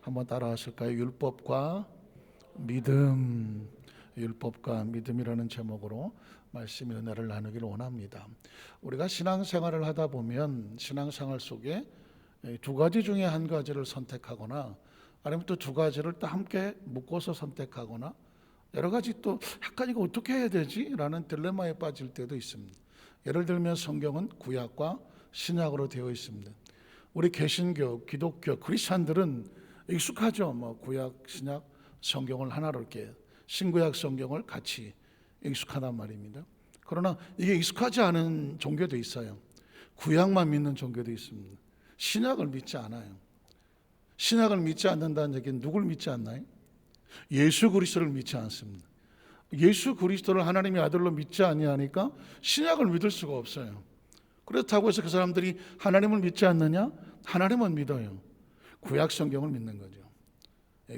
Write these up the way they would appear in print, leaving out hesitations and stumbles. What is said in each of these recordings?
한번 따라 하실까요? 율법과 믿음. 율법과 믿음이라는 제목으로 말씀의 은혜를 나누기를 원합니다. 우리가 신앙생활을 하다 보면 신앙생활 속에 두 가지 중에 한 가지를 선택하거나 아니면 또 두 가지를 또 함께 묶어서 선택하거나 여러 가지 또 약간 이거 어떻게 해야 되지? 라는 딜레마에 빠질 때도 있습니다. 예를 들면 성경은 구약과 신약으로 되어 있습니다. 우리 개신교, 기독교, 크리스찬들은 익숙하죠. 구약, 신약, 성경을 하나로 이렇게 신구약 성경을 같이 익숙하단 말입니다. 그러나 이게 익숙하지 않은 종교도 있어요. 구약만 믿는 종교도 있습니다. 신약을 믿지 않아요. 신약을 믿지 않는다는 얘기는 누굴 믿지 않나요? 예수 그리스도를 믿지 않습니다. 예수 그리스도를 하나님의 아들로 믿지 아니하니까 신약을 믿을 수가 없어요. 그렇다고 해서 그 사람들이 하나님을 믿지 않느냐? 하나님은 믿어요. 구약 성경을 믿는 거죠.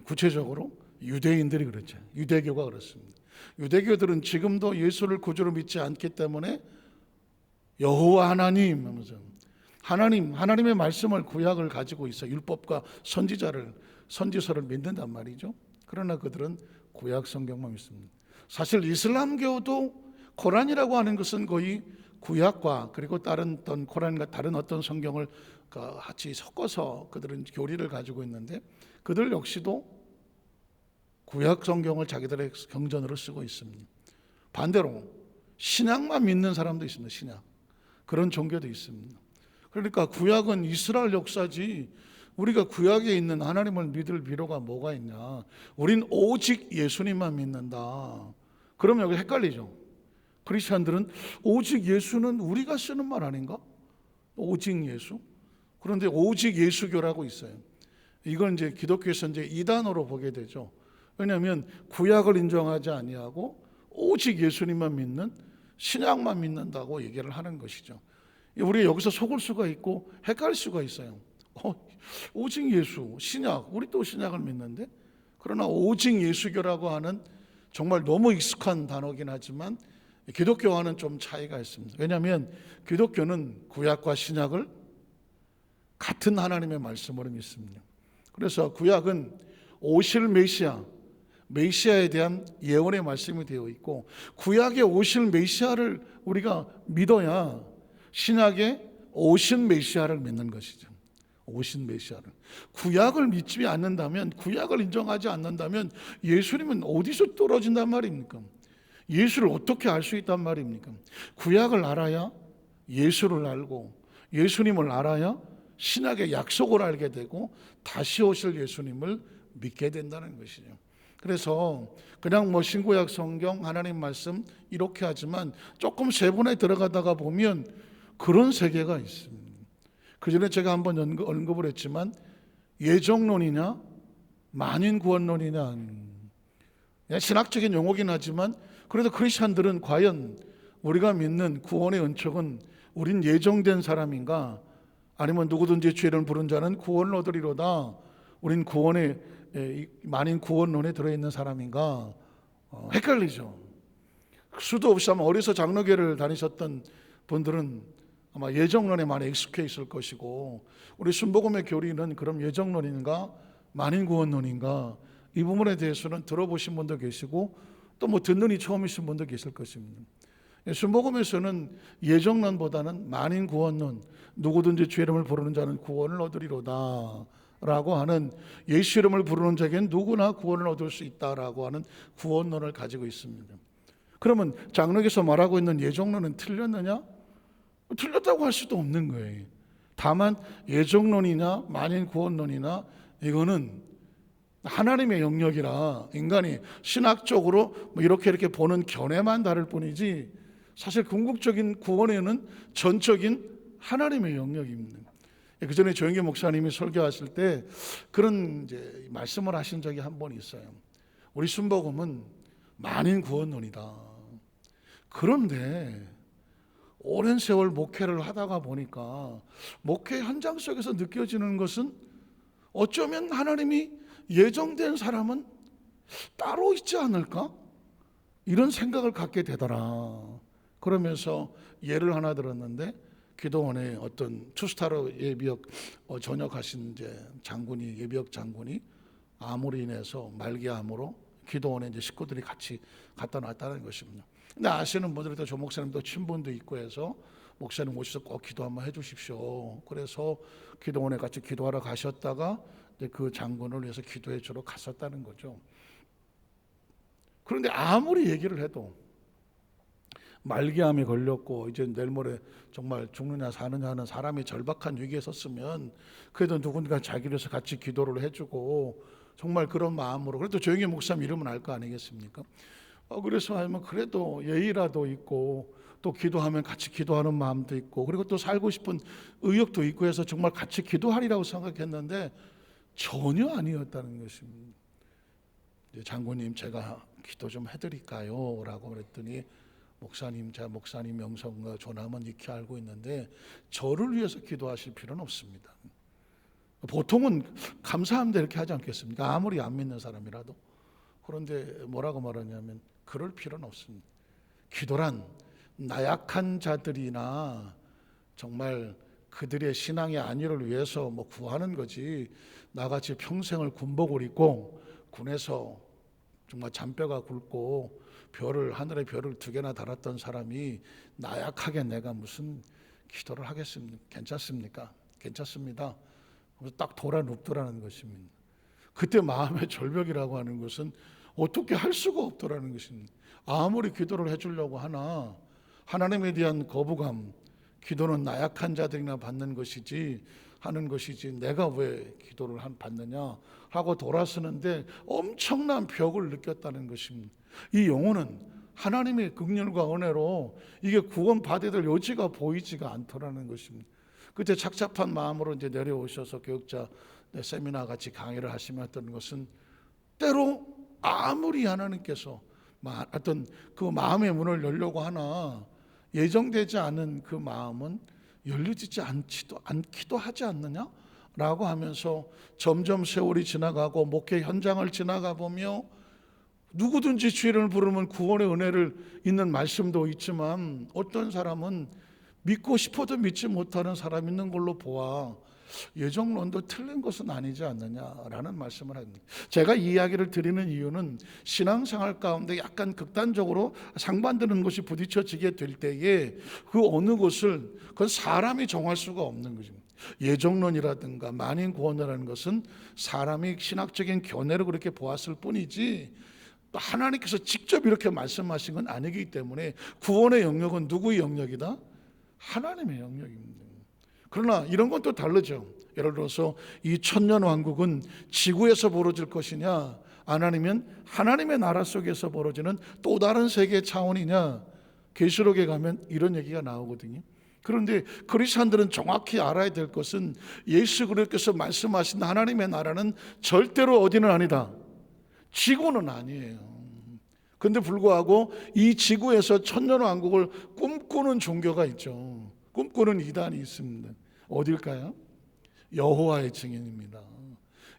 구체적으로 유대인들이 그렇죠. 유대교가 그렇습니다. 유대교들은 지금도 예수를 구주로 믿지 않기 때문에 여호와 하나님 하면서 하나님의 말씀을 구약을 가지고 있어 율법과 선지서를 믿는단 말이죠. 그러나 그들은 구약 성경만 믿습니다. 사실 이슬람교도 코란이라고 하는 것은 거의 구약과 그리고 다른 어떤 코란과 다른 어떤 성경을 같이 섞어서 그들은 교리를 가지고 있는데 그들 역시도 구약 성경을 자기들의 경전으로 쓰고 있습니다. 반대로 신약만 믿는 사람도 있습니다. 신약. 그런 종교도 있습니다. 그러니까 구약은 이스라엘 역사지 우리가 구약에 있는 하나님을 믿을 필요가 뭐가 있냐. 우린 오직 예수님만 믿는다. 그러면 여기 헷갈리죠. 크리스천들은 오직 예수는 우리가 쓰는 말 아닌가? 오직 예수? 그런데 오직 예수교라고 있어요. 이건 이제 기독교에서 이제 이단으로 보게 되죠. 왜냐하면 구약을 인정하지 아니하고 오직 예수님만 믿는 신약만 믿는다고 얘기를 하는 것이죠. 우리 여기서 속을 수가 있고 헷갈릴 수가 있어요. 오직 예수, 신약, 우리 또 신약을 믿는데 그러나 오직 예수교라고 하는 정말 너무 익숙한 단어긴 하지만 기독교와는 좀 차이가 있습니다. 왜냐하면 기독교는 구약과 신약을 같은 하나님의 말씀으로 믿습니다. 그래서 구약은 오실 메시아에 대한 예언의 말씀이 되어 있고 구약에 오실 메시아를 우리가 믿어야 신약에 오신 메시아를 믿는 것이죠. 오신 메시아를. 구약을 믿지 않는다면, 구약을 인정하지 않는다면 예수님은 어디서 떨어진단 말입니까? 예수를 어떻게 알 수 있단 말입니까? 구약을 알아야 예수를 알고 예수님을 알아야 신약의 약속을 알게 되고 다시 오실 예수님을 믿게 된다는 것이죠. 그래서 그냥 신구약 성경 하나님 말씀 이렇게 하지만 조금 세분에 들어가다가 보면 그런 세계가 있습니다. 그 전에 제가 한번 언급을 했지만 예정론이냐 만인구원론이냐 신학적인 용어긴 하지만 그래도 크리스천들은 과연 우리가 믿는 구원의 은총은 우린 예정된 사람인가 아니면 누구든지 죄를 부른 자는 구원을 얻으리로다 우린 구원의 만인 구원론에 들어있는 사람인가 헷갈리죠. 수도 없이 아마 어려서 장로교를 다니셨던 분들은 아마 예정론에 많이 익숙해 있을 것이고 우리 순복음의 교리는 그럼 예정론인가 만인 구원론인가 이 부분에 대해서는 들어보신 분도 계시고 또 듣는 이 처음이신 분도 계실 것입니다. 순복음에서는 예정론보다는 만인 구원론 누구든지 죄 이름을 부르는 자는 구원을 얻으리로다 라고 하는 예수 이름을 부르는 자에게는 누구나 구원을 얻을 수 있다라고 하는 구원론을 가지고 있습니다. 그러면 장로교에서 말하고 있는 예정론은 틀렸느냐? 틀렸다고 할 수도 없는 거예요. 다만 예정론이나 만인 구원론이나 이거는 하나님의 영역이라 인간이 신학적으로 이렇게 보는 견해만 다를 뿐이지 사실 궁극적인 구원에는 전적인 하나님의 영역입니다. 그 전에 조영기 목사님이 설교하실 때 그런 이제 말씀을 하신 적이 한 번 있어요. 우리 순복음은 만인 구원론이다. 그런데 오랜 세월 목회를 하다가 보니까 목회 현장 속에서 느껴지는 것은 어쩌면 하나님이 예정된 사람은 따로 있지 않을까? 이런 생각을 갖게 되더라. 그러면서 예를 하나 들었는데 기도원의 어떤 투스타로 예비역 전역하신 이제 장군이, 예비역 장군이 암으로 인해서 말기암으로 기도원에 이제 식구들이 같이 갖다 놨다는 것입니다. 근데 아시는 분들도 조 목사님도 친분도 있고 해서 목사님 오셔서 꼭 기도 한번 해주십시오. 그래서 기도원에 같이 기도하러 가셨다가 이제 그 장군을 위해서 기도해 주러 갔었다는 거죠. 그런데 아무리 얘기를 해도 말기암에 걸렸고 이제 내일 모레 정말 죽느냐 사느냐 하는 사람이 절박한 위기에 섰으면 그래도 누군가 자기를 위해서 같이 기도를 해주고 정말 그런 마음으로, 그래도 조영희 목사님 이름은 알 거 아니겠습니까? 그래서 하면 그래도 예의라도 있고 또 기도하면 같이 기도하는 마음도 있고 그리고 또 살고 싶은 의욕도 있고 해서 정말 같이 기도하리라고 생각했는데 전혀 아니었다는 것입니다. 장군님 제가 기도 좀 해드릴까요? 라고 그랬더니 목사님, 제가 목사님 명성과 존함은 익히 알고 있는데 저를 위해서 기도하실 필요는 없습니다. 보통은 감사합니다 이렇게 하지 않겠습니까? 아무리 안 믿는 사람이라도. 그런데 뭐라고 말하냐면 그럴 필요는 없습니다. 기도란 나약한 자들이나 정말 그들의 신앙의 안위를 위해서 뭐 구하는 거지, 나같이 평생을 군복을 입고 군에서 정말 잔뼈가 굵고 하늘에 별을 2개나 달았던 사람이 나약하게 내가 무슨 기도를 하겠습니까? 괜찮습니까? 괜찮습니다. 딱 돌아 눕더라는 것입니다. 그때 마음의 절벽이라고 하는 것은 어떻게 할 수가 없더라는 것입니다. 아무리 기도를 해주려고 하나 하나님에 대한 거부감, 기도는 나약한 자들이나 받는 것이지 하는 것이지 내가 왜 기도를 받느냐 하고 돌아서는데 엄청난 벽을 느꼈다는 것입니다. 이 영혼은 하나님의 긍휼과 은혜로 이게 구원 받아야 될 여지가 보이지가 않더라는 것입니다. 그때 착잡한 마음으로 이제 내려오셔서 교육자 세미나 같이 강의를 하시며 했던 것은 때로 아무리 하나님께서 어떤 그 마음의 문을 열려고 하나 예정되지 않은 그 마음은 열리지 않기도 하지 않느냐라고 하면서 점점 세월이 지나가고 목회 현장을 지나가 보며 누구든지 주의를 부르면 구원의 은혜를 있는 말씀도 있지만 어떤 사람은 믿고 싶어도 믿지 못하는 사람 있는 걸로 보아 예정론도 틀린 것은 아니지 않느냐라는 말씀을 합니다. 제가 이 이야기를 드리는 이유는 신앙생활 가운데 약간 극단적으로 상반되는 것이 부딪혀지게 될 때에 그 어느 것을 그건 사람이 정할 수가 없는 것입니다. 예정론이라든가 만인구원이라는 것은 사람이 신학적인 견해로 그렇게 보았을 뿐이지 하나님께서 직접 이렇게 말씀하신 건 아니기 때문에 구원의 영역은 누구의 영역이다? 하나님의 영역입니다. 그러나 이런 건 또 다르죠. 예를 들어서 이 천년왕국은 지구에서 벌어질 것이냐 아니면 하나님의 나라 속에서 벌어지는 또 다른 세계 차원이냐, 계시록에 가면 이런 얘기가 나오거든요. 그런데 크리스찬들은 정확히 알아야 될 것은 예수 그리스도께서 말씀하신 하나님의 나라는 절대로 어디는 아니다, 지구는 아니에요. 그런데 불구하고 이 지구에서 천년왕국을 꿈꾸는 종교가 있죠. 꿈꾸는 이단이 있습니다. 어딜까요? 여호와의 증인입니다.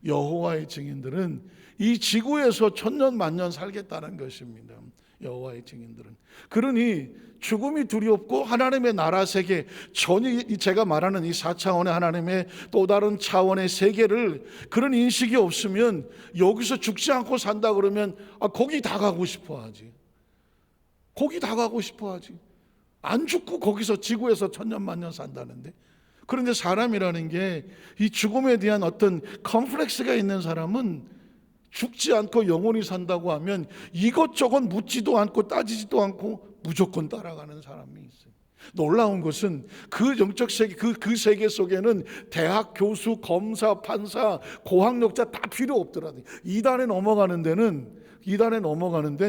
여호와의 증인들은 이 지구에서 천년 만년 살겠다는 것입니다. 여호와의 증인들은. 그러니 죽음이 두렵고 하나님의 나라 세계, 전혀 제가 말하는 이 4차원의 하나님의 또 다른 차원의 세계를 그런 인식이 없으면 여기서 죽지 않고 산다 그러면 거기 다 가고 싶어 하지. 거기 다 가고 싶어 하지. 안 죽고 거기서 지구에서 천년 만년 산다는데. 그런데 사람이라는 게 이 죽음에 대한 어떤 컴플렉스가 있는 사람은 죽지 않고 영원히 산다고 하면 이것저것 묻지도 않고 따지지도 않고 무조건 따라가는 사람이 있어요. 놀라운 것은 그 영적 세계, 그 세계 속에는 대학 교수, 검사, 판사, 고학력자 다 필요 없더라고요. 이단에 넘어가는 데는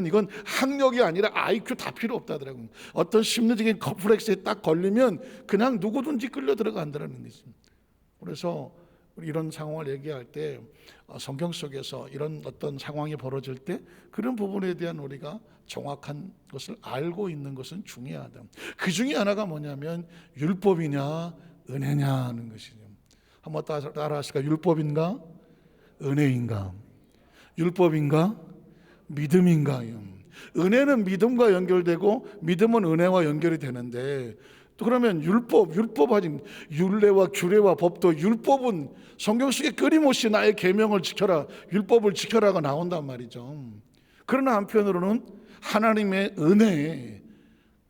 이건 학력이 아니라 IQ 다 필요 없다더라고요. 어떤 심리적인 컴플렉스에 딱 걸리면 그냥 누구든지 끌려 들어간다는 것입니다. 그래서 이런 상황을 얘기할 때 성경 속에서 이런 어떤 상황이 벌어질 때 그런 부분에 대한 우리가 정확한 것을 알고 있는 것은 중요하다. 그 중에 하나가 뭐냐면 율법이냐 은혜냐 하는 것이죠. 한번 따라 하실까요? 율법인가 은혜인가? 율법인가 믿음인가요? 은혜는 믿음과 연결되고 믿음은 은혜와 연결이 되는데 또 그러면 율법하지, 율례와 규례와 법도, 율법은 성경 속에 끊임없이 나의 계명을 지켜라, 율법을 지켜라가 나온단 말이죠. 그러나 한편으로는 하나님의 은혜,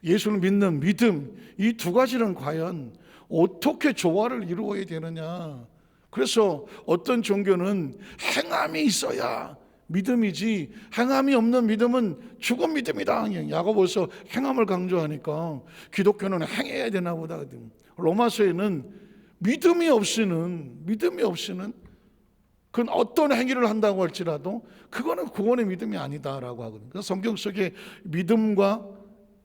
예수를 믿는 믿음, 이 두 가지는 과연 어떻게 조화를 이루어야 되느냐. 그래서 어떤 종교는 행함이 있어야 믿음이지, 행함이 없는 믿음은 죽은 믿음이다. 야고보서 행함을 강조하니까 기독교는 행해야 되나 보다. 로마서에는 믿음이 없이는 그건 어떤 행위를 한다고 할지라도 그거는 구원의 믿음이 아니다라고 하거든요. 그래서 성경 속에 믿음과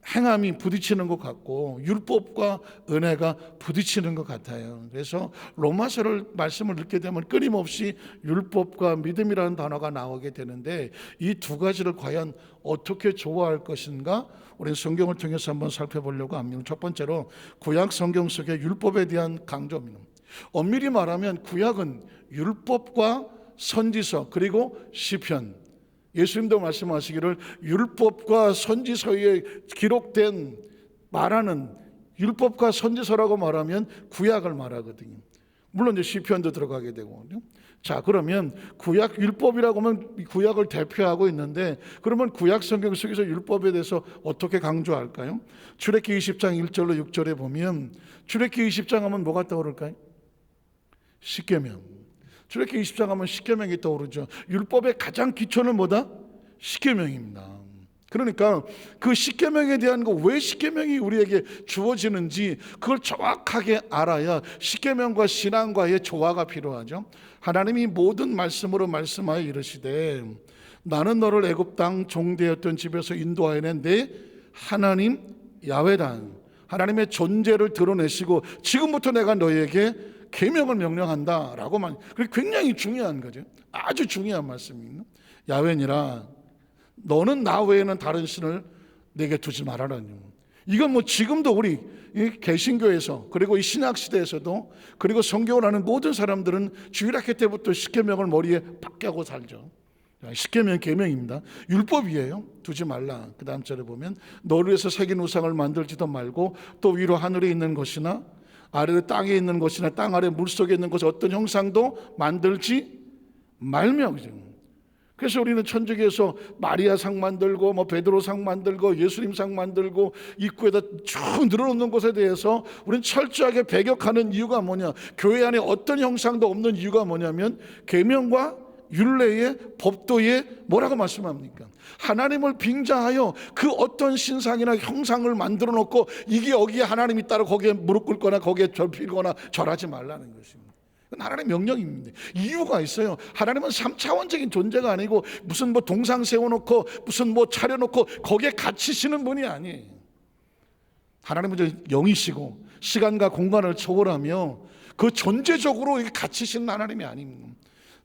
행함이 부딪히는 것 같고 율법과 은혜가 부딪히는 것 같아요. 그래서 로마서를 말씀을 읽게 되면 끊임없이 율법과 믿음이라는 단어가 나오게 되는데 이 두 가지를 과연 어떻게 조화할 것인가, 우리는 성경을 통해서 한번 살펴보려고 합니다. 첫 번째로 구약 성경 속의 율법에 대한 강조입니다. 엄밀히 말하면 구약은 율법과 선지서 그리고 시편, 예수님도 말씀하시기를 율법과 선지서에 기록된 말하는, 율법과 선지서라고 말하면 구약을 말하거든요. 물론 이제 시편도 들어가게 되고. 자, 그러면 구약 율법이라고 하면 구약을 대표하고 있는데, 그러면 구약 성경 속에서 율법에 대해서 어떻게 강조할까요? 출애굽기 20장 1절로 6절에 보면 출애굽기 20장 하면 뭐가 떠오를까요? 십계명. 출애굽기 20장 하면 십계명이 떠오르죠. 율법의 가장 기초는 뭐다? 십계명입니다. 그러니까 그 십계명에 대한 거, 왜 십계명이 우리에게 주어지는지 그걸 정확하게 알아야 십계명과 신앙과의 조화가 필요하죠. 하나님이 모든 말씀으로 말씀하여 이르시되 나는 너를 애굽 땅 종되었던 집에서 인도하여 낸 내 하나님 야훼다. 하나님의 존재를 드러내시고 지금부터 내가 너희에게 계명을 명령한다라고 말. 그게 굉장히 중요한 거죠. 아주 중요한 말씀입니다. 야훼니라 너는 나 외에는 다른 신을 내게 두지 말아라. 이건 뭐 지금도 우리 이 개신교에서 그리고 이 신약 시대에서도 그리고 성경을 아는 모든 사람들은 주일학회 때부터 십계명을 머리에 박게 하고 살죠. 십계명 계명입니다. 율법이에요. 두지 말라. 그 다음 절에 보면 너를 위해서 새긴 우상을 만들지도 말고 또 위로 하늘에 있는 것이나 아래로 땅에 있는 것이나 땅 아래 물속에 있는 것 어떤 형상도 만들지 말며. 그래서 우리는 천주교에서 마리아 상 만들고 뭐 베드로 상 만들고 예수님 상 만들고 입구에다 쭉 늘어놓는 것에 대해서 우리는 철저하게 배격하는 이유가 뭐냐, 교회 안에 어떤 형상도 없는 이유가 뭐냐면 계명과 율례의 법도에 뭐라고 말씀합니까? 하나님을 빙자하여 그 어떤 신상이나 형상을 만들어 놓고 이게 여기에 하나님이 있다고 거기에 무릎 꿇거나 거기에 절필거나 절하지 말라는 것입니다. 하나님의 명령입니다. 이유가 있어요. 하나님은 3차원적인 존재가 아니고 무슨 뭐 동상 세워놓고 무슨 뭐 차려놓고 거기에 갇히시는 분이 아니에요. 하나님은 영이시고 시간과 공간을 초월하며 그 존재적으로 갇히시는 하나님이 아닙니다.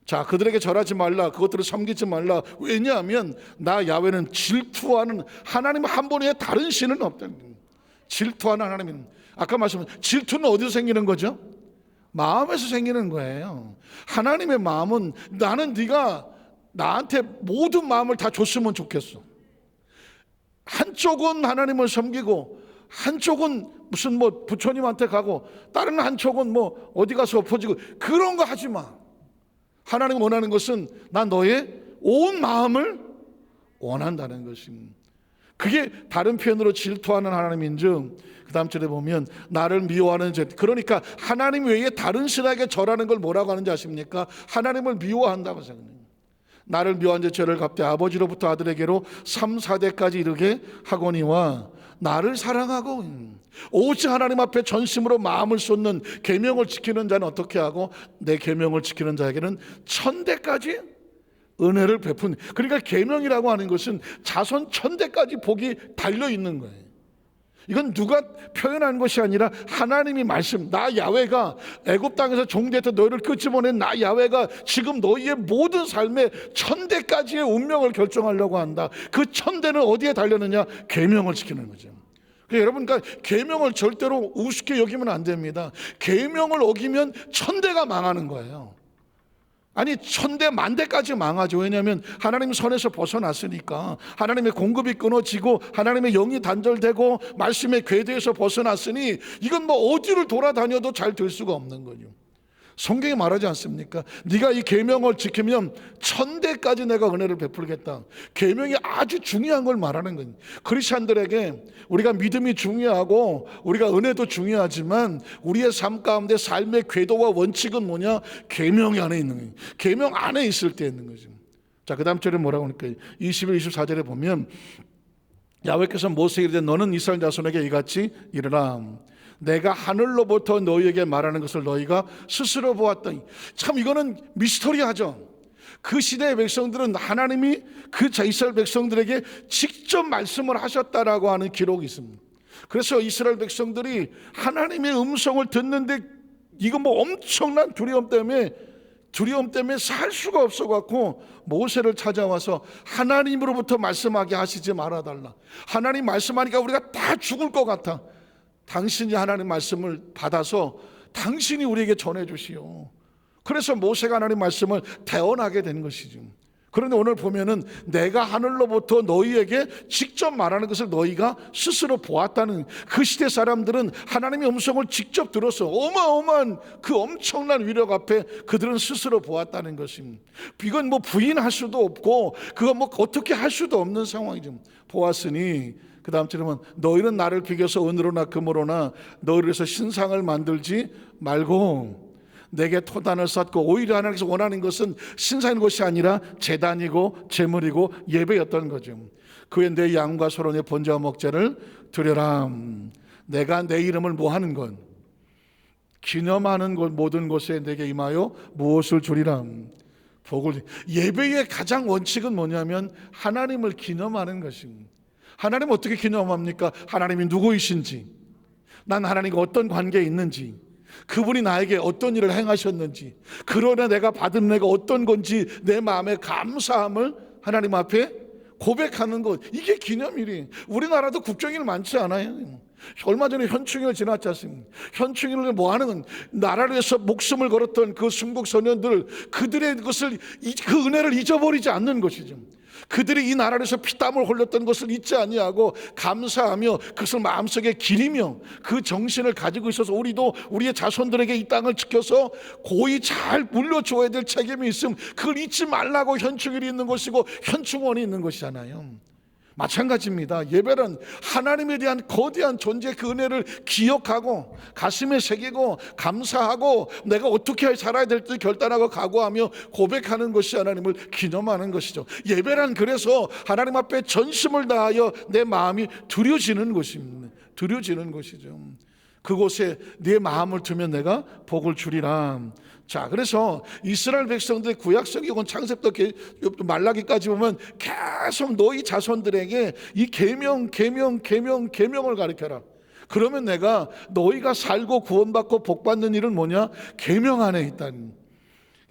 자, 그들에게 절하지 말라, 그것들을 섬기지 말라. 왜냐하면 나 야훼는 질투하는 하나님 한 분에 다른 신은 없답니다. 질투하는 하나님은, 아까 말씀하신 질투는 어디서 생기는 거죠? 마음에서 생기는 거예요. 하나님의 마음은 나는 네가 나한테 모든 마음을 다 줬으면 좋겠어. 한쪽은 하나님을 섬기고 한쪽은 무슨 뭐 부처님한테 가고 다른 한쪽은 뭐 어디 가서 엎어지고 그런 거 하지 마. 하나님 원하는 것은 난 너의 온 마음을 원한다는 것입니다. 그게 다른 표현으로 질투하는 하나님인즉 그 다음 절에 보면 나를 미워하는 죄, 그러니까 하나님 외에 다른 신에게 절하는 걸 뭐라고 하는지 아십니까? 하나님을 미워한다고 생각해요. 나를 미워한 죄를 갚되 아버지로부터 아들에게로 3, 4대까지 이르게 하거니와 나를 사랑하고 오직 하나님 앞에 전심으로 마음을 쏟는 계명을 지키는 자는 어떻게 하고 내 계명을 지키는 자에게는 1000대까지 은혜를 베푼. 그러니까 계명이라고 하는 것은 자손 1000대까지 복이 달려 있는 거예요. 이건 누가 표현한 것이 아니라 하나님이 말씀, 나 야훼가 애굽 땅에서 종되었던 너희를 끄집어낸 나 야훼가 지금 너희의 모든 삶의 1000대까지의 운명을 결정하려고 한다. 그 1000대는 어디에 달렸느냐? 계명을 지키는 거죠. 그러니까 여러분, 계명을 절대로 우습게 여기면 안 됩니다. 계명을 어기면 1000대가 망하는 거예요. 아니 천대 만대까지 망하죠. 왜냐하면 하나님 선에서 벗어났으니까. 하나님의 공급이 끊어지고 하나님의 영이 단절되고 말씀의 궤도에서 벗어났으니 이건 뭐 어디를 돌아다녀도 잘 될 수가 없는 거죠. 성경이 말하지 않습니까? 네가 이 계명을 지키면 천대까지 내가 은혜를 베풀겠다. 계명이 아주 중요한 걸 말하는 거예요. 크리스천들에게 우리가 믿음이 중요하고 우리가 은혜도 중요하지만 우리의 삶 가운데 삶의 궤도와 원칙은 뭐냐? 계명 안에 있는 거예요. 계명 안에 있을 때 있는 거죠. 자, 그 다음 절에 뭐라고 하니까 21, 24절에 보면 야훼께서 모세에게 이르되 너는 이스라엘 자손에게 이같이 이르라. 내가 하늘로부터 너희에게 말하는 것을 너희가 스스로 보았더니. 참 이거는 미스터리하죠. 그 시대의 백성들은 하나님이 그 이스라엘 백성들에게 직접 말씀을 하셨다라고 하는 기록이 있습니다. 그래서 이스라엘 백성들이 하나님의 음성을 듣는데 이거 뭐 엄청난 두려움 때문에 살 수가 없어 갖고 모세를 찾아와서 하나님으로부터 말씀하게 하시지 말아달라. 하나님 말씀하니까 우리가 다 죽을 것 같아. 당신이 하나님 말씀을 받아서 당신이 우리에게 전해주시오. 그래서 모세가 하나님 말씀을 대언하게 된 것이죠. 그런데 오늘 보면은 내가 하늘로부터 너희에게 직접 말하는 것을 너희가 스스로 보았다는, 그 시대 사람들은 하나님의 음성을 직접 들어서 어마어마한 그 엄청난 위력 앞에 그들은 스스로 보았다는 것입니다. 이건 뭐 부인할 수도 없고 그거 뭐 어떻게 할 수도 없는 상황이죠. 보았으니 그 다음 절에 보면 너희는 나를 비교해서 은으로나 금으로나 너희를 위해서 신상을 만들지 말고 내게 토단을 쌓고, 오히려 하나님께서 원하는 것은 신상인 것이 아니라 제단이고 제물이고 예배였던 거죠. 그의 내 양과 소로 내 번제와 목제를 드려라. 내가 내 이름을 뭐하는 것, 기념하는 것 모든 곳에 내게 임하여 무엇을 주리라. 복을. 예배의 가장 원칙은 뭐냐면 하나님을 기념하는 것입니다. 하나님 어떻게 기념합니까? 하나님이 누구이신지, 난 하나님과 어떤 관계에 있는지, 그분이 나에게 어떤 일을 행하셨는지, 그러나 내가 받은 은혜가 어떤 건지 내 마음의 감사함을 하나님 앞에 고백하는 것, 이게 기념일이. 우리나라도 국정일 많지 않아요. 얼마 전에 현충일 지났지 않습니까? 현충일을 뭐하는, 나라를 위해서 목숨을 걸었던 그 순국 소년들, 그들의 것을, 그 은혜를 잊어버리지 않는 것이죠. 그들이 이 나라를 위해서 피땀을 흘렸던 것을 잊지 아니하고 감사하며 그것을 마음속에 기리며 그 정신을 가지고 있어서 우리도 우리의 자손들에게 이 땅을 지켜서 고이 잘 물려줘야 될 책임이 있음, 그걸 잊지 말라고 현충일이 있는 것이고 현충원이 있는 것이잖아요. 마찬가지입니다. 예배는 하나님에 대한 거대한 존재, 그 은혜를 기억하고 가슴에 새기고 감사하고 내가 어떻게 살아야 될지 결단하고 각오하며 고백하는 것이 하나님을 기념하는 것이죠. 예배란 그래서 하나님 앞에 전심을 다하여 내 마음이 두려지는 것입니다. 두려지는 것이죠. 그곳에 내 마음을 두면 내가 복을 주리라. 자, 그래서 이스라엘 백성들의 구약성이건 창세부터 말라기까지 보면 계속 너희 자손들에게 이 계명을 가르쳐라. 그러면 내가 너희가 살고 구원받고 복받는 일은 뭐냐? 계명 안에 있다는.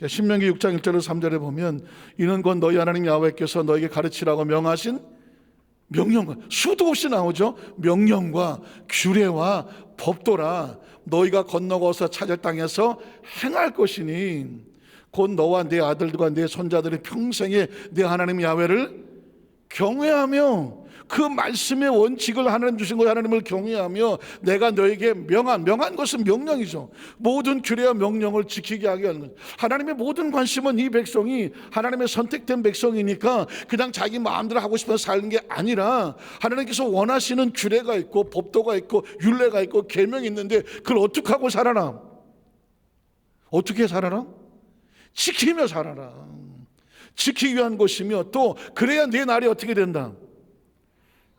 신명기 6장 1절에서 3절에 보면 이는 곧 너희 하나님 야훼께서 너희에게 가르치라고 명하신 명령과, 수도 없이 나오죠. 명령과 규례와 법도라. 너희가 건너가서 찾을 땅에서 행할 것이니 곧 너와 네 아들들과 네 손자들이 평생에 네 하나님 야훼를 경외하며, 그 말씀의 원칙을 하나님 주신 것 하나님을 경외하며 내가 너에게 명한 것은 명령이죠. 모든 규례와 명령을 지키게 하게 하는 것. 하나님의 모든 관심은 이 백성이 하나님의 선택된 백성이니까 그냥 자기 마음대로 하고 싶어서 사는 게 아니라 하나님께서 원하시는 규례가 있고 법도가 있고 율례가 있고 계명이 있는데 그걸 어떻게 하고 살아라? 어떻게 살아라? 지키며 살아라. 지키기 위한 것이며 또 그래야 내 날이 어떻게 된다?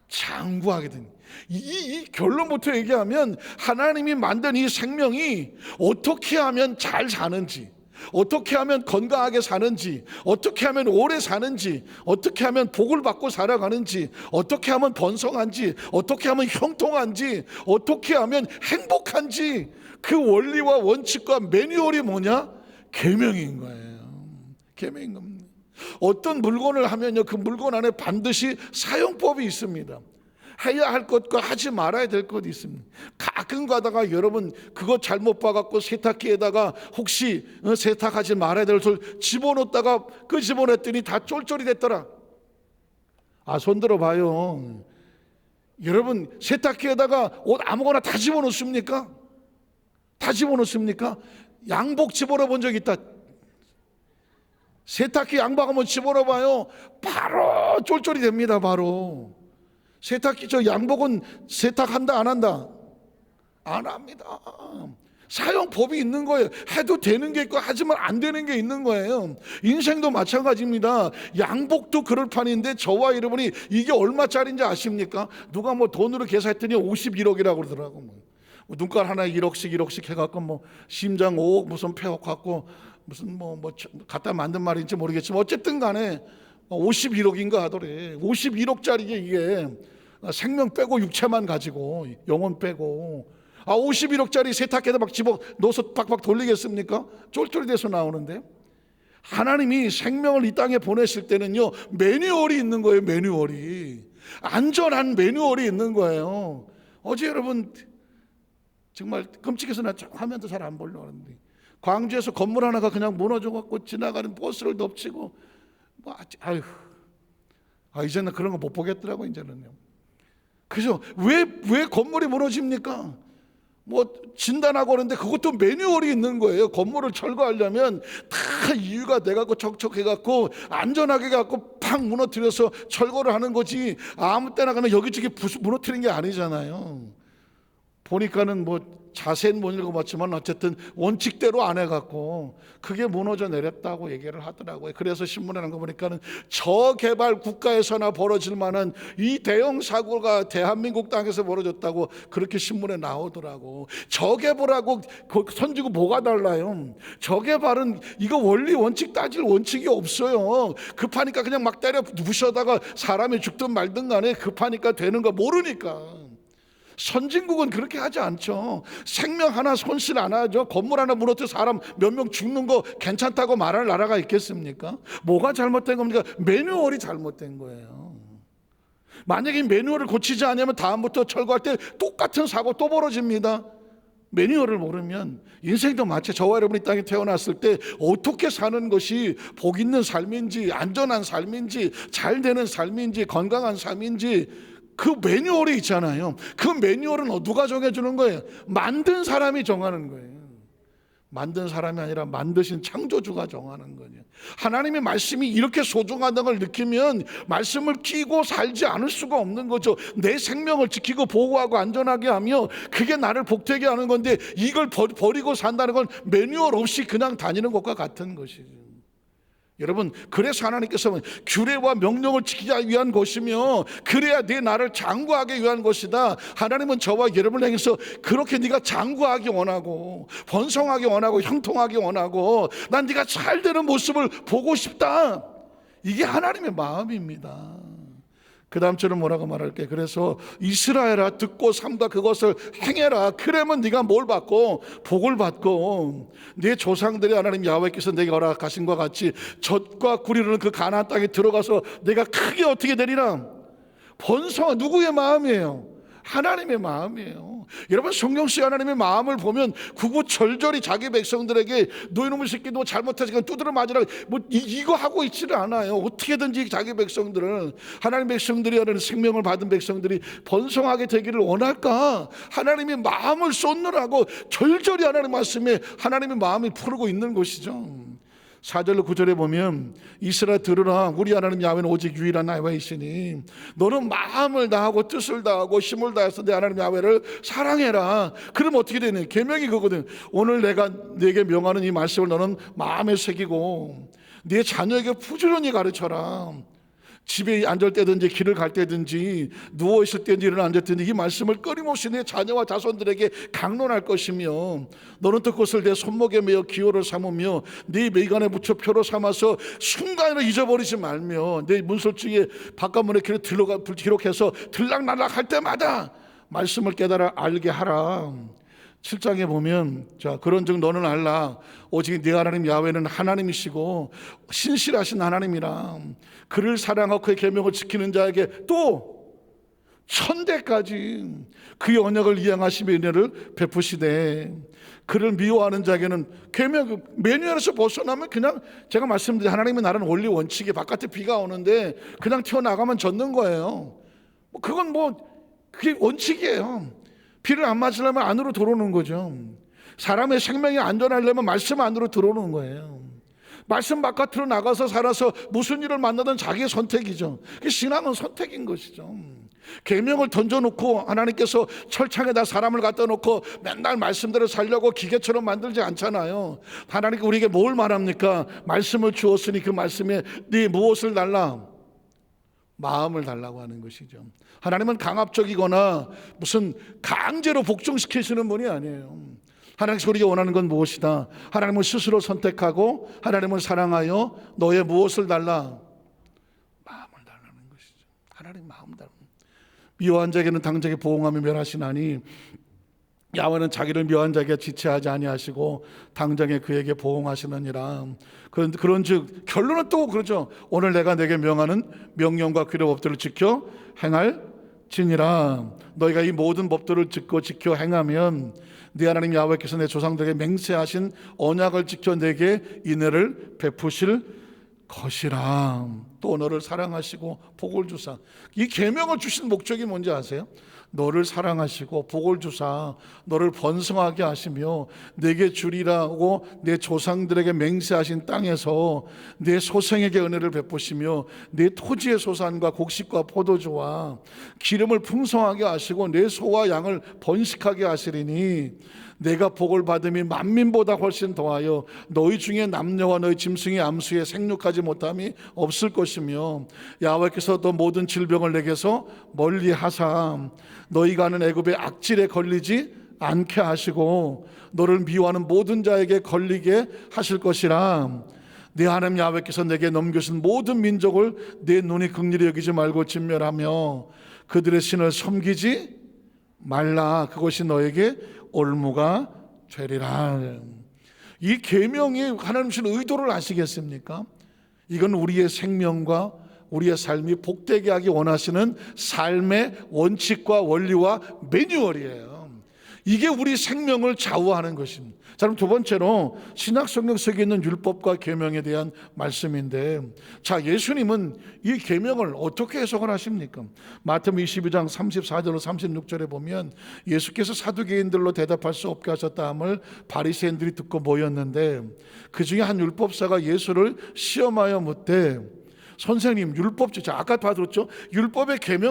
장구하게 됩니다. 이 결론부터 얘기하면 하나님이 만든 이 생명이 어떻게 하면 잘 사는지, 어떻게 하면 건강하게 사는지, 어떻게 하면 오래 사는지, 어떻게 하면 복을 받고 살아가는지, 어떻게 하면 번성한지, 어떻게 하면 형통한지, 어떻게 하면 행복한지, 그 원리와 원칙과 매뉴얼이 뭐냐? 계명인 거예요. 계명인 겁니다. 어떤 물건을 하면요, 그 물건 안에 반드시 사용법이 있습니다. 해야 할 것과 하지 말아야 될 것이 있습니다. 가끔 가다가 여러분 그거 잘못 봐갖고 세탁기에다가 혹시 세탁하지 말아야 될 것을 집어넣었다가 그 집어넣었더니 다 쫄쫄이 됐더라. 손 들어봐요. 여러분 세탁기에다가 옷 아무거나 다 집어넣습니까? 다 집어넣습니까? 양복 집어넣어 본 적 있다. 세탁기 양복 한번 집어넣어봐요. 바로 쫄쫄이 됩니다. 바로. 세탁기 저 양복은 세탁한다 안 한다? 안 합니다. 사용법이 있는 거예요. 해도 되는 게 있고 하지만 안 되는 게 있는 거예요. 인생도 마찬가지입니다. 양복도 그럴 판인데 저와 여러분이 이게 얼마짜리인지 아십니까? 누가 뭐 돈으로 계산했더니 51억이라고 그러더라고. 눈깔 하나에 1억씩 해갖고 뭐 심장 5억 무슨 폐억 갖고 무슨 뭐 갖다 만든 말인지 모르겠지만 어쨌든 간에 51억인가 하더래. 51억짜리 이게 생명 빼고 육체만 가지고 영혼 빼고 51억짜리 세탁기에다 막 집어 넣어서 팍팍 돌리겠습니까? 쫄쫄이 돼서 나오는데 하나님이 생명을 이 땅에 보내실 때는요 매뉴얼이 있는 거예요. 매뉴얼이 안전한 매뉴얼이 있는 거예요. 어제 여러분 정말 끔찍해서 나 화면도 잘 안 보려고 하는데 광주에서 건물 하나가 그냥 무너져갖고 지나가는 버스를 덮치고 이제는 그런 거 못 보겠더라고. 이제는요. 그래서 왜 건물이 무너집니까? 뭐 진단하고 그러는데 그것도 매뉴얼이 있는 거예요. 건물을 철거하려면 다 이유가 돼갖고 척척해갖고 안전하게 해갖고 팍 무너뜨려서 철거를 하는 거지 아무 때나 그냥 여기저기 무너뜨리는 게 아니잖아요. 보니까는 뭐 자세는 못 읽어봤지만 어쨌든 원칙대로 안 해갖고 그게 무너져 내렸다고 얘기를 하더라고요. 그래서 신문에 난 거 보니까는 저개발 국가에서나 벌어질 만한 이 대형 사고가 대한민국 땅에서 벌어졌다고 그렇게 신문에 나오더라고. 저개발하고 선지구 뭐가 달라요? 저개발은 이거 원리 원칙 따질 원칙이 없어요. 급하니까 그냥 막 때려 부셔다가 사람이 죽든 말든 간에 급하니까 되는 거 모르니까. 선진국은 그렇게 하지 않죠. 생명 하나 손실 안 하죠. 건물 하나 무너뜨려 사람 몇 명 죽는 거 괜찮다고 말할 나라가 있겠습니까? 뭐가 잘못된 겁니까? 매뉴얼이 잘못된 거예요. 만약에 이 매뉴얼을 고치지 않으면 다음부터 철거할 때 똑같은 사고 또 벌어집니다. 매뉴얼을 모르면 인생도 마치 저와 여러분이 땅에 태어났을 때 어떻게 사는 것이 복 있는 삶인지 안전한 삶인지 잘 되는 삶인지 건강한 삶인지 그 매뉴얼이 있잖아요. 그 매뉴얼은 누가 정해주는 거예요? 만든 사람이 정하는 거예요. 만든 사람이 아니라 만드신 창조주가 정하는 거예요. 하나님의 말씀이 이렇게 소중하다는 걸 느끼면 말씀을 끼고 살지 않을 수가 없는 거죠. 내 생명을 지키고 보호하고 안전하게 하며 그게 나를 복되게 하는 건데 이걸 버리고 산다는 건 매뉴얼 없이 그냥 다니는 것과 같은 것이죠. 여러분 그래서 하나님께서는 규례와 명령을 지키기 위한 것이며 그래야 내 나를 장구하기 위한 것이다. 하나님은 저와 여러분을 향해서 그렇게 네가 장구하기 원하고 번성하기 원하고 형통하기 원하고 난 네가 잘 되는 모습을 보고 싶다. 이게 하나님의 마음입니다. 그 다음 절은 뭐라고 말할게? 그래서 이스라엘아 듣고 삼가 그것을 행해라. 그러면 네가 뭘 받고 복을 받고 네 조상들의 하나님 야훼께서 내게 허락하신 것 같이 젖과 꿀이 흐르는 그 가나안 땅에 들어가서 내가 크게 어떻게 되리라? 번성. 누구의 마음이에요? 하나님의 마음이에요. 여러분 성경 씨 하나님의 마음을 보면 구구절절히 자기 백성들에게 너희놈의 새끼 너 잘못하니까 두드려 맞으라 뭐 이거 하고 있지를 않아요. 어떻게든지 자기 백성들을 하나님 백성들이 하는 생명을 받은 백성들이 번성하게 되기를 원할까? 하나님의 마음을 쏟느라고 절절히 하나님 말씀에 하나님의 마음이 푸르고 있는 것이죠. 4절로 9절에 보면 이스라엘 들으라 우리 하나님 야훼는 오직 유일한 야훼이시니 너는 마음을 다하고 뜻을 다하고 힘을 다해서 내 하나님 야훼를 사랑해라. 그럼 어떻게 되냐? 계명이 그거거든. 오늘 내가 네게 명하는 이 말씀을 너는 마음에 새기고 네 자녀에게 부지런히 가르쳐라. 집에 앉을 때든지 길을 갈 때든지 누워있을 때든지 일어나 앉을 때든지 이 말씀을 끊임없이 내 자녀와 자손들에게 강론할 것이며 너는 또 그것을 내 손목에 매어 기호를 삼으며 네 매간에 붙여 표로 삼아서 순간에 잊어버리지 말며 내 문설주에 바깥문에 기록해서 들락날락 할 때마다 말씀을 깨달아 알게 하라. 7장에 보면 자 그런즉 너는 알라 오직 네 하나님 야훼는 하나님이시고 신실하신 하나님이라. 그를 사랑하고 그의 계명을 지키는 자에게 또 천대까지 그의 언약을 이행하시며 은혜를 베푸시되 그를 미워하는 자에게는 계명 매뉴얼에서 벗어나면 그냥 제가 말씀드린 하나님의 나라는 원리 원칙이 바깥에 비가 오는데 그냥 튀어나가면 젖는 거예요. 그건 그게 원칙이에요. 비를 안 맞으려면 안으로 들어오는 거죠. 사람의 생명이 안전하려면 말씀 안으로 들어오는 거예요. 말씀 바깥으로 나가서 살아서 무슨 일을 만나든 자기의 선택이죠. 신앙은 선택인 것이죠. 계명을 던져놓고 하나님께서 철창에다 사람을 갖다 놓고 맨날 말씀대로 살려고 기계처럼 만들지 않잖아요. 하나님께 우리에게 뭘 말합니까? 말씀을 주었으니 그 말씀에 네 무엇을 달라? 마음을 달라고 하는 것이죠. 하나님은 강압적이거나 무슨 강제로 복종시키시는 분이 아니에요. 하나님께서 우리가 원하는 건 무엇이다? 하나님을 스스로 선택하고 하나님을 사랑하여 너의 무엇을 달라? 마음을 달라는 것이죠. 하나님 마음 달라. 미워한 자에게는 당장에 보응하며 멸하시나니 야훼는 자기를 미워한 자에게 지체하지 아니하시고 당장에 그에게 보응하시느니라. 그런즉 결론은 또 그러죠. 오늘 내가 내게 명하는 명령과 규례 법들을 지켜 행할지니라. 너희가 이 모든 법들을 듣고 지켜 행하면 네 하나님 야훼께서 내 조상들에게 맹세하신 언약을 지켜 내게 인애를 베푸실 것이라. 또 너를 사랑하시고 복을 주사. 이 계명을 주신 목적이 뭔지 아세요? 너를 사랑하시고 복을 주사 너를 번성하게 하시며 내게 주리라고 내 조상들에게 맹세하신 땅에서 내 소생에게 은혜를 베푸시며 내 토지의 소산과 곡식과 포도주와 기름을 풍성하게 하시고 내 소와 양을 번식하게 하시리니 내가 복을 받음이 만민보다 훨씬 더하여 너희 중에 남녀와 너희 짐승의 암수에 생육하지 못함이 없을 것이며 야훼께서 또 모든 질병을 내게서 멀리 하사 너희가 하는 애굽의 악질에 걸리지 않게 하시고 너를 미워하는 모든 자에게 걸리게 하실 것이라. 네 하나님 야훼께서 내게 넘겨신 모든 민족을 내 눈이 긍휼히 여기지 말고 진멸하며 그들의 신을 섬기지 말라. 그것이 너에게 올무가 되리라. 이 계명이 하나님 주신 의도를 아시겠습니까? 이건 우리의 생명과 우리의 삶이 복되게 하기 원하시는 삶의 원칙과 원리와 매뉴얼이에요. 이게 우리 생명을 좌우하는 것입니다. 자, 그럼 두 번째로 신약 성경 속에 있는 율법과 계명에 대한 말씀인데, 자, 예수님은 이 계명을 어떻게 해석을 하십니까? 마태복음 22장 34절로 36절에 보면 예수께서 사두개인들로 대답할 수 없게 하셨다함을 바리새인들이 듣고 모였는데 그 중에 한 율법사가 예수를 시험하여 묻되 선생님, 율법 아까 다 들었죠? 율법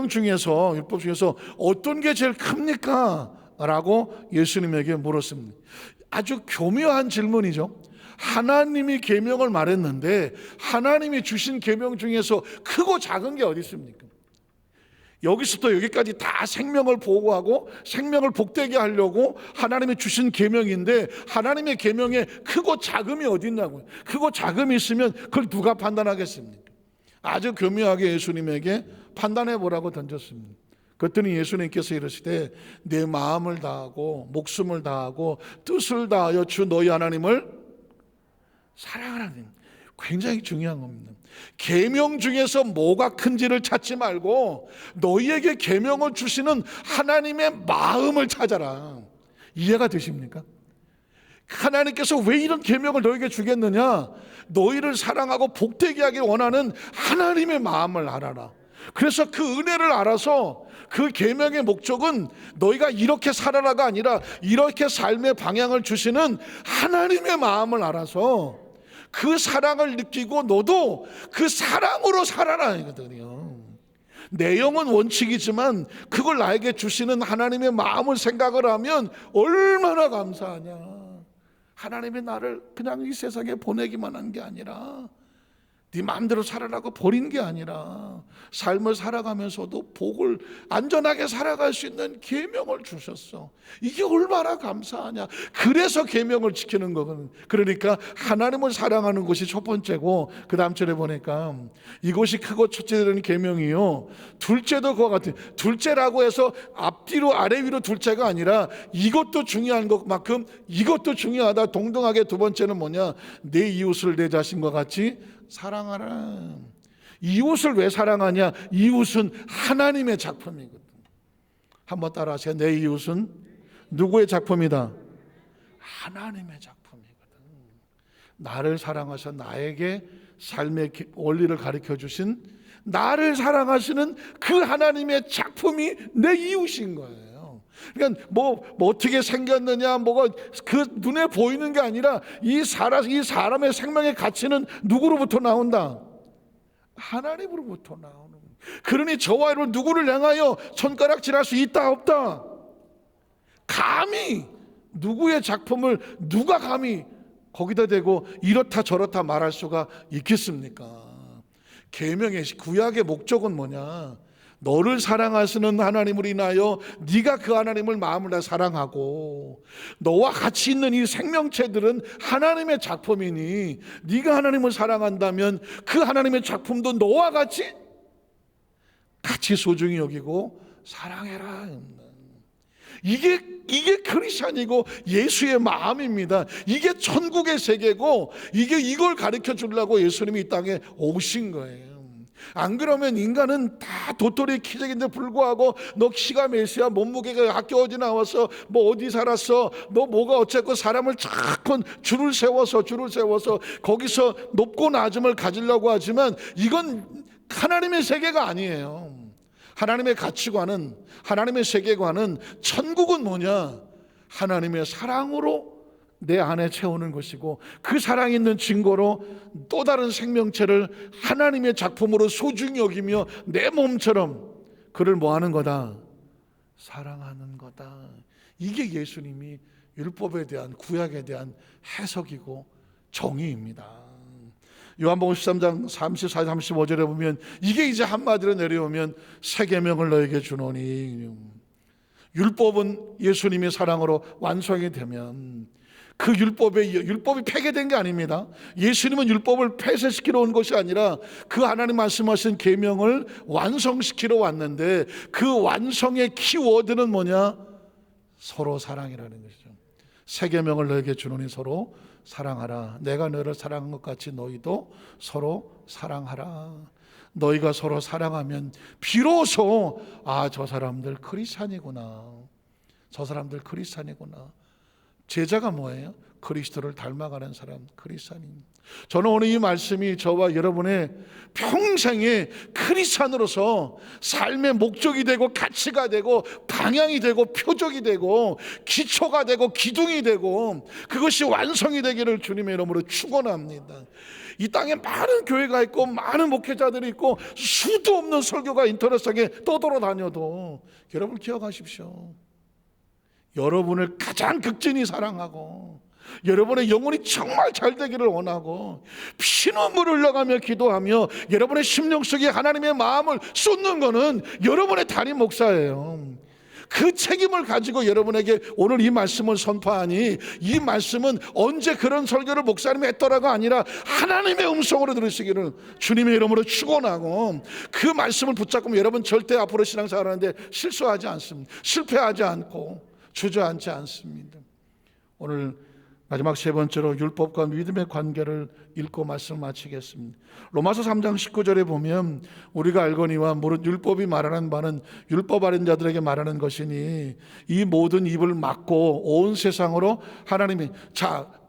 중에서 어떤 게 제일 큽니까? 라고 예수님에게 물었습니다. 아주 교묘한 질문이죠. 하나님이 계명을 말했는데 하나님이 주신 계명 중에서 크고 작은 게 어디 있습니까? 여기서부터 여기까지 다 생명을 보호하고 생명을 복되게 하려고 하나님이 주신 계명인데 하나님의 계명에 크고 작음이 어디 있냐고요. 크고 작음이 있으면 그걸 누가 판단하겠습니까? 아주 교묘하게 예수님에게 판단해 보라고 던졌습니다. 그랬더니 예수님께서 이르시되 내 마음을 다하고 목숨을 다하고 뜻을 다하여 주 너희 하나님을 사랑하라는, 굉장히 중요한 겁니다. 계명 중에서 뭐가 큰지를 찾지 말고 너희에게 계명을 주시는 하나님의 마음을 찾아라. 이해가 되십니까? 하나님께서 왜 이런 계명을 너에게 주겠느냐? 너희를 사랑하고 복되게 하길 원하는 하나님의 마음을 알아라. 그래서 그 은혜를 알아서 그 계명의 목적은 너희가 이렇게 살아라가 아니라 이렇게 삶의 방향을 주시는 하나님의 마음을 알아서 그 사랑을 느끼고 너도 그 사랑으로 살아라 이거든요. 내용은 원칙이지만 그걸 나에게 주시는 하나님의 마음을 생각을 하면 얼마나 감사하냐. 하나님이 나를 그냥 이 세상에 보내기만 한 게 아니라 네 마음대로 살아라고 버린 게 아니라 삶을 살아가면서도 복을 안전하게 살아갈 수 있는 계명을 주셨어. 이게 얼마나 감사하냐. 그래서 계명을 지키는 거거든. 그러니까 하나님을 사랑하는 것이 첫 번째고, 그 다음 절에 보니까 이것이 크고 첫째 되는 계명이요 둘째도 그와 같은, 둘째라고 해서 앞뒤로 아래 위로 둘째가 아니라 이것도 중요한 것만큼 이것도 중요하다. 동등하게 두 번째는 뭐냐? 내 이웃을 내 자신과 같이 사랑하라. 이웃을 왜 사랑하냐? 이웃은 하나님의 작품이거든. 한번 따라하세요. 내 이웃은 누구의 작품이다? 하나님의 작품이거든. 나를 사랑하셔 나에게 삶의 원리를 가르쳐 주신, 나를 사랑하시는 그 하나님의 작품이 내 이웃인 거예요. 그러니까 뭐 어떻게 생겼느냐, 뭐가 그 눈에 보이는 게 아니라 이 사람의 생명의 가치는 누구로부터 나온다? 하나님으로부터 나오는 거예요. 그러니 저와 여러분 누구를 향하여 손가락질할 수 있다 없다? 감히 누구의 작품을 누가 감히 거기다 대고 이렇다 저렇다 말할 수가 있겠습니까? 계명의 구약의 목적은 뭐냐? 너를 사랑하시는 하나님을 인하여 네가 그 하나님을 마음을 다 사랑하고, 너와 같이 있는 이 생명체들은 하나님의 작품이니 네가 하나님을 사랑한다면 그 하나님의 작품도 너와 같이 소중히 여기고 사랑해라. 이게 크리스천이고 예수의 마음입니다. 이게 천국의 세계고 이걸 가르쳐 주려고 예수님이 이 땅에 오신 거예요. 안 그러면 인간은 다 도토리 키재기인데 불구하고 너 키가 몇이야, 몸무게가 학교 어디 나와서 뭐 어디 살았어, 너 뭐가 어쨌고 사람을 자꾸 줄을 세워서 거기서 높고 낮음을 가지려고 하지만 이건 하나님의 세계가 아니에요. 하나님의 가치관은, 하나님의 세계관은, 천국은 뭐냐? 하나님의 사랑으로 내 안에 채우는 것이고, 그 사랑이 있는 증거로 또 다른 생명체를 하나님의 작품으로 소중히 여기며 내 몸처럼 그를 뭐 하는 거다? 사랑하는 거다. 이게 예수님이 율법에 대한, 구약에 대한 해석이고 정의입니다. 요한복음 13장 34, 35절에 보면 이게 이제 한마디로 내려오면 새 계명을 너에게 주노니, 율법은 예수님의 사랑으로 완성이 되면 그 율법이 폐기된 게 아닙니다. 예수님은 율법을 폐쇄시키러 온 것이 아니라 그 하나님 말씀하신 계명을 완성시키러 왔는데, 그 완성의 키워드는 뭐냐? 서로 사랑이라는 것이죠. 새 계명을 너에게 주노니 서로 사랑하라. 내가 너를 사랑한 것 같이 너희도 서로 사랑하라. 너희가 서로 사랑하면 비로소 저 사람들 크리스찬이구나. 저 사람들 크리스찬이구나. 제자가 뭐예요? 그리스도를 닮아가는 사람, 크리스찬입니다. 저는 오늘 이 말씀이 저와 여러분의 평생의 크리스찬으로서 삶의 목적이 되고 가치가 되고 방향이 되고 표적이 되고 기초가 되고 기둥이 되고 그것이 완성이 되기를 주님의 이름으로 축원합니다. 이 땅에 많은 교회가 있고 많은 목회자들이 있고 수도 없는 설교가 인터넷상에 떠돌아다녀도 여러분 기억하십시오. 여러분을 가장 극진히 사랑하고 여러분의 영혼이 정말 잘 되기를 원하고 피눈물 흘려가며 기도하며 여러분의 심령 속에 하나님의 마음을 쏟는 것은 여러분의 담임 목사예요. 그 책임을 가지고 여러분에게 오늘 이 말씀을 선포하니, 이 말씀은 언제 그런 설교를 목사님이 했더라가 아니라 하나님의 음성으로 들으시기를 주님의 이름으로 축원하고, 그 말씀을 붙잡고 여러분 절대 앞으로 신앙생활하는데 실수하지 않습니다. 실패하지 않고 주저앉지 않습니다. 오늘 마지막 세 번째로 율법과 믿음의 관계를 읽고 말씀을 마치겠습니다. 로마서 3장 19절에 보면 우리가 알거니와 무릇 율법이 말하는 바는 율법 아닌 자들에게 말하는 것이니 이 모든 입을 막고 온 세상으로 하나님이,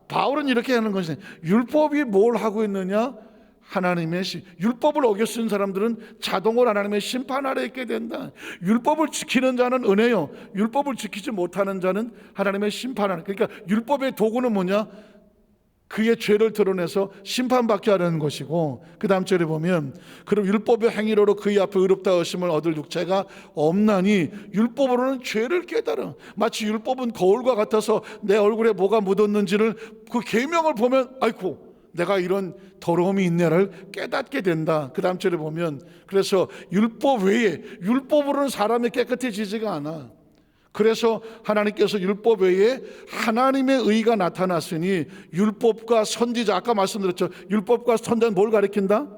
바울은 이렇게 하는 것이, 율법이 뭘 하고 있느냐? 하나님의 율법을 어겨 쓴 사람들은 자동으로 하나님의 심판 아래 있게 된다. 율법을 지키는 자는 은혜요, 율법을 지키지 못하는 자는 하나님의 심판 아래. 그러니까 율법의 도구는 뭐냐? 그의 죄를 드러내서 심판받게 하려는 것이고, 그 다음 절에 보면 그럼 율법의 행위로로 그의 앞에 의롭다 하심을 얻을 육체가 없나니 율법으로는 죄를 깨달아. 마치 율법은 거울과 같아서 내 얼굴에 뭐가 묻었는지를 그 계명을 보면 아이고 내가 이런 더러움이 있네를 깨닫게 된다. 그 다음 절에 보면 그래서 율법 외에, 율법으로는 사람이 깨끗해지지가 않아. 그래서 하나님께서 율법 외에 하나님의 의가 나타났으니 율법과 선지자, 아까 말씀드렸죠. 율법과 선지자는 뭘 가리킨다?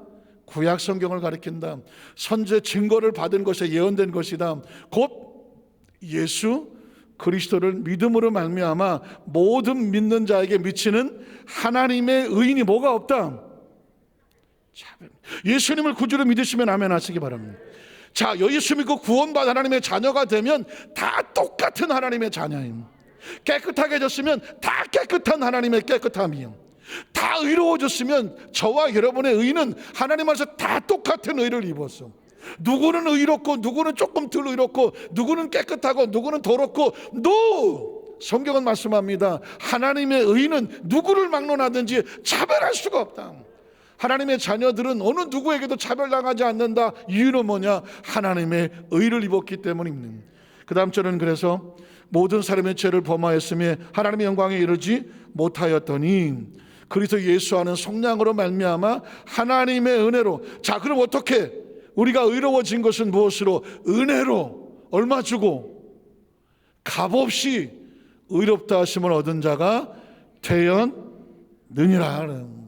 구약 성경을 가리킨다. 선제 증거를 받은 것이 예언된 것이다. 곧 예수 그리스도를 믿음으로 말미암아 모든 믿는 자에게 미치는 하나님의 의인이 뭐가 없다? 예수님을 구주로 믿으시면 아멘 하시기 바랍니다. 자, 예수 믿고 구원받은 하나님의 자녀가 되면 다 똑같은 하나님의 자녀임. 깨끗하게 해졌으면 다 깨끗한 하나님의 깨끗함이요. 다 의로워졌으면 저와 여러분의 의는 하나님 안에서 다 똑같은 의를 입었어. 누구는 의롭고 누구는 조금 덜 의롭고 누구는 깨끗하고 누구는 더럽고 성경은 말씀합니다. 하나님의 의는 누구를 막론하든지 차별할 수가 없다. 하나님의 자녀들은 어느 누구에게도 차별당하지 않는다. 이유는 뭐냐? 하나님의 의를 입었기 때문입니다. 그 다음 절은 그래서 모든 사람의 죄를 범하였으며 하나님의 영광에 이르지 못하였더니 그리스도 예수 안은 속량으로 말미암아 하나님의 은혜로. 자, 그럼 어떻게 우리가 의로워진 것은 무엇으로? 은혜로. 얼마 주고? 값없이 의롭다 하심을 얻은 자가 되었느니라 하는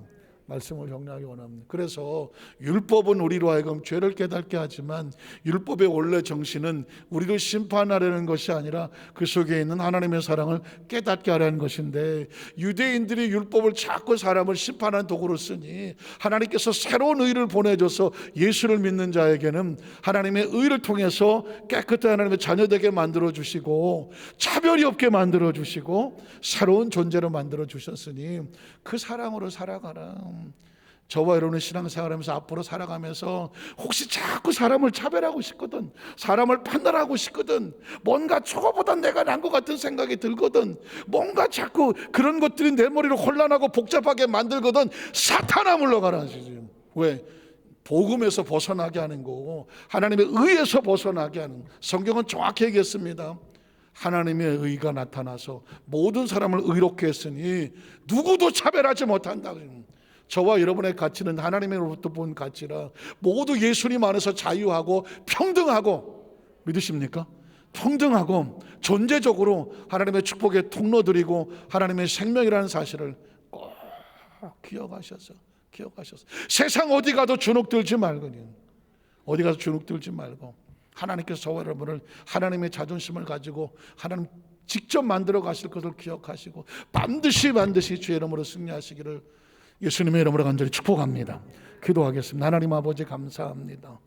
말씀을 정리하기 원합니다. 그래서 율법은 우리로 하여금 죄를 깨닫게 하지만 율법의 원래 정신은 우리를 심판하려는 것이 아니라 그 속에 있는 하나님의 사랑을 깨닫게 하려는 것인데, 유대인들이 율법을 자꾸 사람을 심판하는 도구로 쓰니 하나님께서 새로운 의를 보내줘서 예수를 믿는 자에게는 하나님의 의를 통해서 깨끗한 하나님의 자녀되게 만들어주시고 차별이 없게 만들어주시고 새로운 존재로 만들어주셨으니 그 사랑으로 살아가라. 저와 여러분의 신앙생활하면서 앞으로 살아가면서 혹시 자꾸 사람을 차별하고 싶거든, 사람을 판단하고 싶거든, 뭔가 저거보다 내가 난 것 같은 생각이 들거든, 뭔가 자꾸 그런 것들이 내 머리를 혼란하고 복잡하게 만들거든, 사탄아 물러가라. 왜? 복음에서 벗어나게 하는 거고 하나님의 의에서 벗어나게 하는. 성경은 정확히 얘기했습니다. 하나님의 의가 나타나서 모든 사람을 의롭게 했으니 누구도 차별하지 못한다. 저와 여러분의 가치는 하나님으로부터 본 가치라 모두 예수님 안에서 자유하고 평등하고, 믿으십니까? 평등하고 존재적으로 하나님의 축복의 통로들이고 하나님의 생명이라는 사실을 꼭 기억하셔서 세상 어디 가도 주눅들지 말고, 어디 가서 주눅들지 말고 하나님께서 저와 여러분을 하나님의 자존심을 가지고 하나님 직접 만들어 가실 것을 기억하시고 반드시 주의 이름으로 승리하시기를 예수님의 이름으로 간절히 축복합니다. 기도하겠습니다. 하나님 아버지 감사합니다.